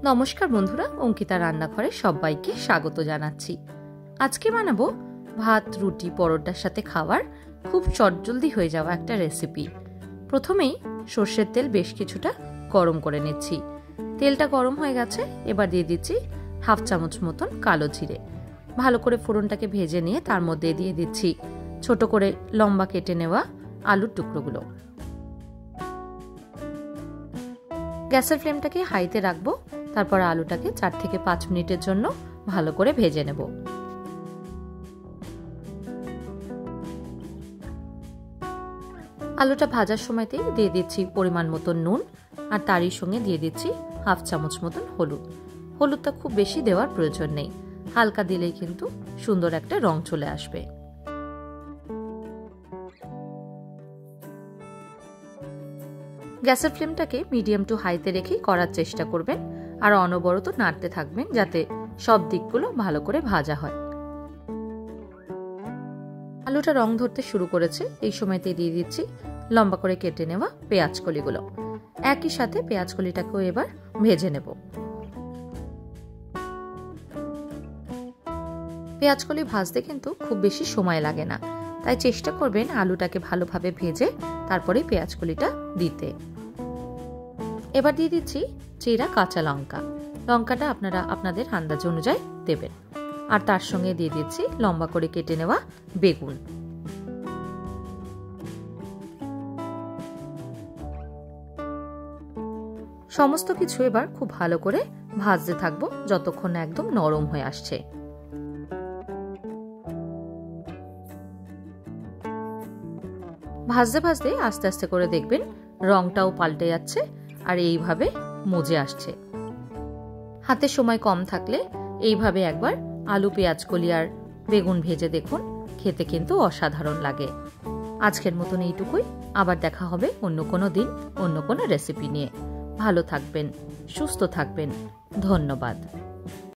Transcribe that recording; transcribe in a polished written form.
নমস্কার বন্ধুরা, অঙ্কিতা রান্নাঘরে সবাইকে স্বাগত জানাচ্ছি। আজকে বানাবো ভাত, রুটি, পরোটার সাথে খাওয়ার খুব চটজলদি হয়ে যাওয়া একটা রেসিপি। প্রথমেই সর্ষের তেল বেশ কিছুটা গরম করে নিচ্ছি। তেলটা গরম হয়ে গেছে, এবার দিয়ে দিচ্ছি হাফ চামচ মতন কালো জিরে। ভালো করে ফোড়নটাকে ভেজে নিয়ে তার মধ্যে দিয়ে দিচ্ছি ছোট করে লম্বা কেটে নেওয়া আলুর টুকরোগুলো। গ্যাসের ফ্লেমটাকে হাইতে রাখবো। তারপর আলুটাকে 4 থেকে 5 মিনিটের জন্য ভালো করে ভেজে নেব। আলুটা ভাজার সময়তেই দিয়ে দিচ্ছি পরিমাণ মতো নুন, আর তারই সঙ্গে দিয়ে দিচ্ছি হাফ চামচ মতন হলুদ। হলুদটা খুব বেশি দেওয়ার প্রয়োজন নেই, হালকা দিলেই কিন্তু সুন্দর একটা রং চলে আসবে। গ্যাসের ফ্লেমটাকে মিডিয়াম টু হাইতে রেখেই করার চেষ্টা করবেন, আর অনবরত নাড়তে থাকবেন যাতে সব দিকগুলো ভালো করে ভাজা হয়। আলুটা রং ধরতে শুরু করেছে, এই সময়তে দিয়ে দিচ্ছি লম্বা করে কেটে নেওয়া পেঁয়াজ কলিগুলো। একই সাথে পেঁয়াজ কলিটাকেও এবার ভেজে নেব। পেঁয়াজ কলি ভাজতে কিন্তু খুব বেশি সময় লাগে না, তাই চেষ্টা করবেন আলুটাকে ভালোভাবে ভেজে তারপরে পেঁয়াজ কলিটা দিতে। এবার দিয়ে দিচ্ছি চিরা কাঁচা লঙ্কা। লঙ্কাটা আপনারা আপনাদের আন্দাজ অনুযায়ী দেবেন। আর তার সঙ্গে দিয়ে দিচ্ছি লম্বা করে কেটে নেওয়া বেগুন। সমস্ত কিছু এবার খুব ভালো করে ভাজতে থাকবো যতক্ষণ একদম নরম হয়ে আসছে। ভাজতে ভাজতে আস্তে আস্তে করে দেখবেন রংটাও পাল্টে যাচ্ছে, আর এইভাবে মজে আসছে। হাতে সময় কম থাকলে এইভাবে একবার আলু, পেঁয়াজ কলি আর বেগুন ভেজে দেখুন, খেতে কিন্তু অসাধারণ লাগে। আজকের মতন এইটুকুই, আবার দেখা হবে অন্য কোনো দিন অন্য কোনো রেসিপি নিয়ে। ভালো থাকবেন, সুস্থ থাকবেন, ধন্যবাদ।